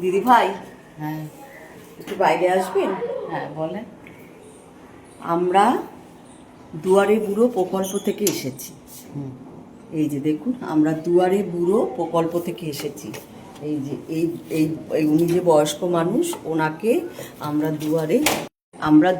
দিদি ভাই, হ্যাঁ একটু বাইরে আসবেন? হ্যাঁ বলেন। আমরা দুয়ারে বুড়ো প্রকল্প থেকে এসেছি। এই যে দেখুন, আমরা দুয়ারে বুড়ো প্রকল্প থেকে এসেছি। এই যে উনি যে বয়স্ক মানুষ, ওনাকে আমরা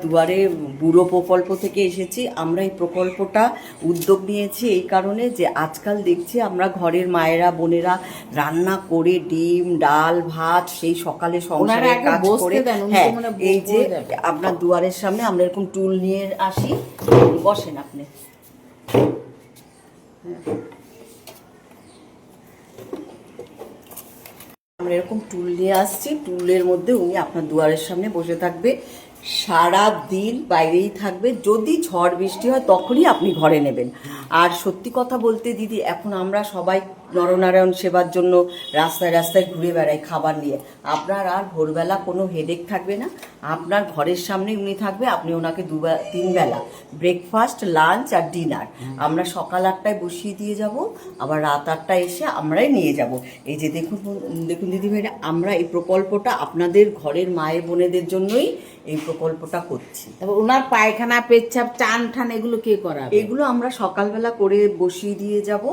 দুয়ারে বুড়ো প্রকল্প থেকে এসেছি। আমরা এই প্রকল্পটা উদ্যোগ নিয়েছি এই কারণে যে আজকাল দেখছি আমরা ঘরের মায়েরা বোনেরা রান্না করে ডিম ডাল ভাত সেই সকালে সংসারের কাজ করে, হ্যাঁ এই যে আপনার দুয়ারের সামনে আমরা এরকম টুল নিয়ে আসি। বসেন আপনি। আমরা এরকম টুল নিয়ে আসছি, টুলের মধ্যে উনি আপনার দুয়ারের সামনে বসে থাকবে, সারা দিন বাইরেই থাকবে। যদি ঝড় বৃষ্টি হয় তখনই আপনি ঘরে নেবেন। আর সত্যি কথা বলতে দিদি, এখন আমরা সবাই নরনারায়ণ সেবার জন্য রাস্তায় রাস্তায় ঘুরে বেড়াই খাবার নিয়ে। আপনার আর ভোরবেলা কোনো হেডেক থাকবে না। আপনার ঘরের সামনে উনি থাকবে, আপনি ওনাকে 3 বেলা ব্রেকফাস্ট, লাঞ্চ আর ডিনার আমরা সকাল 8টায় বসিয়ে দিয়ে যাব, আবার রাত 8টায় এসে আমরাই নিয়ে যাব। এই যে দেখুন দেখুন দিদি ভাইরা, আমরা এই প্রকল্পটা আপনাদের ঘরের মায়ের বোনেদের জন্যই এই প্রকল্পটা করছি। তারপর ওনার পায়খানা পেচ্ছাপ টান ঠান এগুলো কে করাবে? এগুলো আমরা সকালবেলা করে বসিয়ে দিয়ে যাব।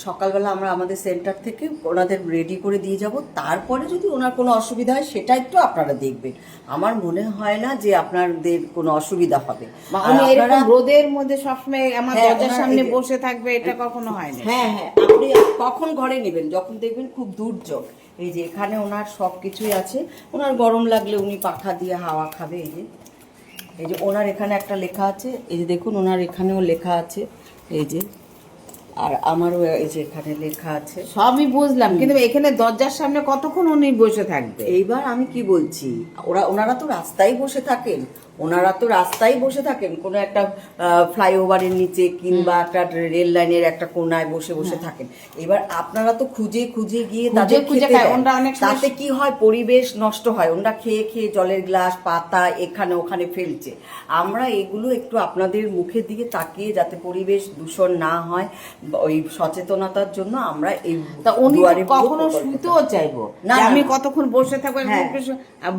সকালবেলা আমরা আমাদের সেন্টার থেকে ওনাদের রেডি করে দিয়ে যাব। তারপরে যদি ওনার কোনো অসুবিধা হয় সেটা একটু আপনারা দেখবেন। আমার মনে হয় না যে আপনাদের কোনো অসুবিধা হবে। রোদের মধ্যে সবসময় আমার দরজার সামনে বসে থাকবে, এটা কখনো হয় না। হ্যাঁ হ্যাঁ, আপনি কখন ঘরে নেবেন? যখন দেখবেন খুব দুর্যোগ। এই যে এখানে ওনার সব কিছুই আছে। ওনার গরম লাগলে উনি পাখা দিয়ে হাওয়া খাবে। এই যে ওনার এখানে একটা লেখা আছে, এই যে দেখুন ওনার এখানেও লেখা আছে, এই যে, আর আমারও এই যে এখানে লেখা আছে। সবই বুঝলাম, কিন্তু এখানে দরজার সামনে কতক্ষণ উনি বসে থাকবে? এইবার আমি কি বলছি, ওনারা তো রাস্তায় বসে থাকেন, কোনো একটা ফ্লাইওভারের নিচে কিংবা একটা রেল লাইনের একটা কোনায় বসে বসে থাকেন। এবার আপনারা তো খুঁজে খুঁজে গিয়ে তাদের তাতে কি হয়, পরিবেশ নষ্ট হয়। ওনারা খেয়ে খেয়ে জলের গ্লাস পাতা এখানে ওখানে ফেলছে। আমরা এগুলো একটু আপনাদের মুখের দিকে তাকিয়ে, যাতে পরিবেশ দূষণ না হয়, ওই সচেতনতার জন্য আমরা এই কখনো শুতেও চাইবো না, আমি কতক্ষণ বসে থাকবো?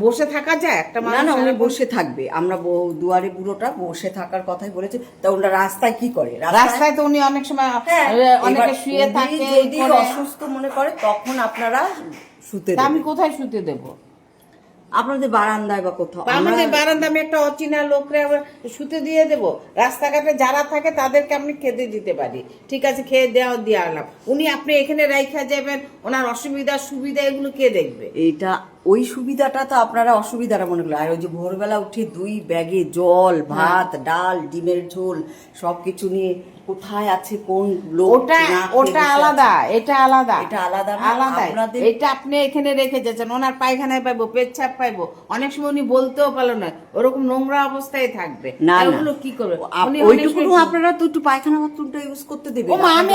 বসে থাকা যায় একটা মানুষ? না, উনি বসে থাকবে। আমরা দুয়ারে বুড়োটা বসে থাকার কথাই বলেছি। তা ওনারা রাস্তায় কি করে? রাস্তায় তো উনি অনেক সময় অনেকে শুয়ে থাকে। যদি অসুস্থ মনে করে তখন আপনারা শুতে, আমি কোথায় শুতে দেবো? আপনাদের বারান্দায় বা কোথাও? আমাদের বারান্দা আমি একটা অচেনা লোকরে আবার শুতে দিয়ে দেবো? রাস্তাঘাটে যারা থাকে তাদেরকে আপনি খেতে দিতে পারি, ঠিক আছে, খেয়ে দিয়ে আনলাম। উনি আপনি এখানে রাইখা যাবেন, ওনার অসুবিধা সুবিধা এগুলো কে দেখবে? এইটা ওই সুবিধাটা তো আপনারা অসুবিধাটা মনে করলেন। আর ওই যে ভোরবেলা উঠে 2 ব্যাগে জল ভাত ডাল ডিমের ঝোল সবকিছু নিয়ে কোথায় আছে কোন লোক, ওটা আলাদা, এটা আলাদা, আলাদা। এটা আপনি এখানে রেখে যাচ্ছেন, ওনার পায়খানায় পাইবো, পেচ্ছাপ পাইবো। অনেক সময় উনি বলতেও পারলো না, ওরকম নোংরা অবস্থায় থাকবে। ওগুলো কি করবে? ওইটুকু আপনারা তো একটু পায়খানা বাথরুমটা ইউজ করতে দেবেন। আমি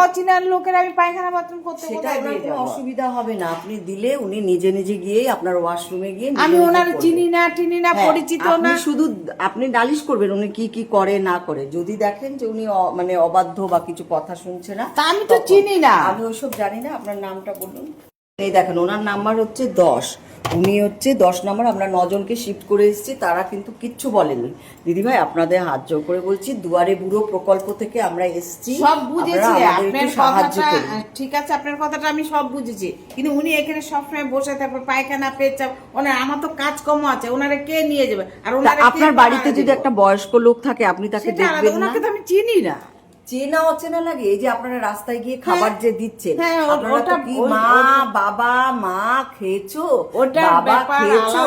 অচেনার লোকের আমি পায়খানা বাথরুম করতে, সেটা কোনো অসুবিধা হবে না। আপনি দিলে উনি নিজে নিজে গিয়ে আপনার ওয়াশরুমে গিয়ে, আমি ওনার চিনি না পরিচিত না, শুধু আপনি নালিশ করবেন উনি কি কি করে না করে। যদি দেখেন যে উনি মানে অবাধ্য বা কিছু কথা শুনছে না, তা আমি তো চিনি না, আমি ওইসব জানি না। আপনার নামটা বলুন। এই দেখেন ওনার নাম্বার হচ্ছে 10, উনি হচ্ছে 10 নম্বর। আমরা 9 জনকে শিফট করে এসেছি, তারা কিন্তু কিচ্ছু বলেনি। দিদিভাই আপনাদের হাত জোর করে বলছি, দুয়ারে বুড়ো প্রকল্প থেকে আমরা এসেছি, সব বুঝেছি আপনার কথাটা, ঠিক আছে আপনার কথাটা আমি সব বুঝেছি, কিন্তু উনি এখানে সবসময় বসে থাকবে, পায়খানা পেচ্ছাপ, ওনার আমার তো কাজ কম আছে, ওনারে কে নিয়ে যাবে? আর আপনার বাড়িতে যদি একটা বয়স্ক লোক থাকে আপনি তাকে দেখবেন না? ওনাকে তো আমি চিনি না। চেনা অচেনা লাগে? এই যে আপনারা রাস্তায় গিয়ে খাবার যে দিচ্ছেন, ওটা কি মা বাবা মা খেয়েছো, ওটা বাবা খেয়েছো,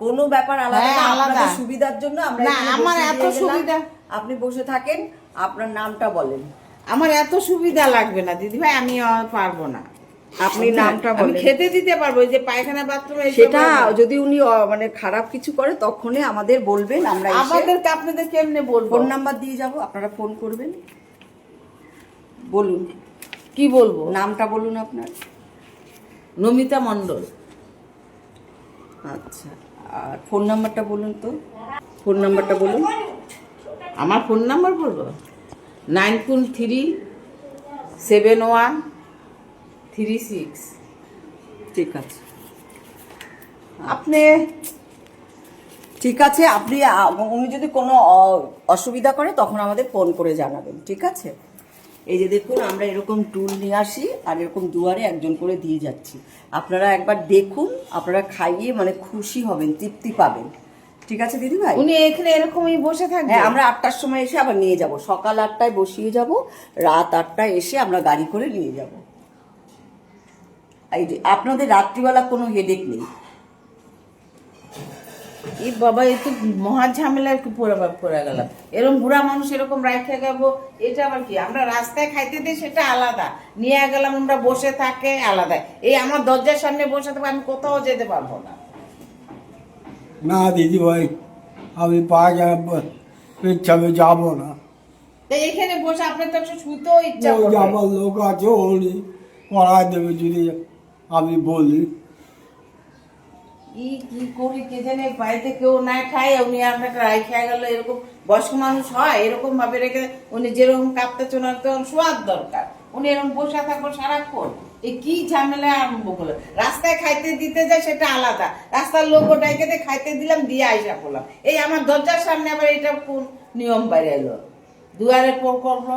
কোনো ব্যাপার আলাদা না। আলাদা আপনাদের সুবিধার জন্য আমরা, আমার এত সুবিধা, আপনি বসে থাকেন। আপনার নামটা বলেন। আমার এত সুবিধা লাগবে না দিদি ভাই, আমি পারবো না। আপনি নামটা বলেন। খেতে দিতে পারবো, যে পায়খানা বাথরুমে, সেটা যদি উনি মানে খারাপ কিছু করে তখনই আমাদের বলবেন, আমরা আপনাদের কেমনে বলবো? ফোন নাম্বার দিয়ে যাব, আপনারা ফোন করবেন। বলুন কি বলবো? নামটা বলুন আপনার। নমিতা মণ্ডল। আচ্ছা, আর ফোন নাম্বারটা বলুন তো। ফোন নাম্বারটা বলুন। আমার ফোন নাম্বার বলবো 9237136। ঠিক আছে। আপনি ঠিক আছে, আপনি উনি যদি কোনো অসুবিধা করে তখন আমাদের ফোন করে জানাবেন, ঠিক আছে? এই যে দেখুন, আমরা এরকম টুল নিয়ে আসি আর এরকম দুয়ারে একজন করে দিয়ে যাচ্ছি। আপনারা একবার দেখুন, আপনারা খাইয়ে মানে খুশি হবেন, তৃপ্তি পাবেন। ঠিক আছে দিদি ভাই? উনি এখানে এরকমই বসে থাকবেন? হ্যাঁ, আমরা 8টার সময় এসে আবার নিয়ে যাব। সকাল 8টায় বসিয়ে যাব, রাত 8টায় এসে আমরা গাড়ি করে নিয়ে যাব। এই যে আপনাদের রাত্রিবেলা কোনো হেডেক নেই। এই বাবা, এ তো মহা ঝামেলার পড়ে গেলাম। এরকম বুড়া মানুষ এরকম রাখে গেবো, এটা আবার কি? আমরা রাস্তায় খাইতে দিই সেটা আলাদা, নিয়ে গেলাম আমরা বসে থাকে আলাদা। এই আমার দরজার সামনে বসে থাকবো, আমি কোথাও যেতে পারবো না। না দিদি ভাই, আমি ইচ্ছাবে যাবো না। তাই এখানে বসে আপনার তো একটু শুতেও ইচ্ছা ওই করবে। যাবার লোক আছে, উনি করাই দেবে যদি আমি বলি। কি করি কে জানে, বাড়িতে কেউ না খায়, উনি আপনাকে রাই খেয়ে গেল। এরকম বয়স্ক মানুষ হয় এরকম ভাবে রেখে? উনি যেরকম কাঁপতে ওনার তখন শোয়ার দরকার, উনি এরকম বসে থাকবো সারাক্ষণ? এই কি ঝামেলা আরম্ভ করলো। রাস্তায় খাইতে দিতে যায় সেটা আলাদা, রাস্তার লোক ডাইকে দিয়ে খাইতে দিলাম, দিয়ে আইসা করলাম। এই আমার দরজার সামনে আবার এটা কোন নিয়ম বাইরে এলো? দুয়ারে পর করলো।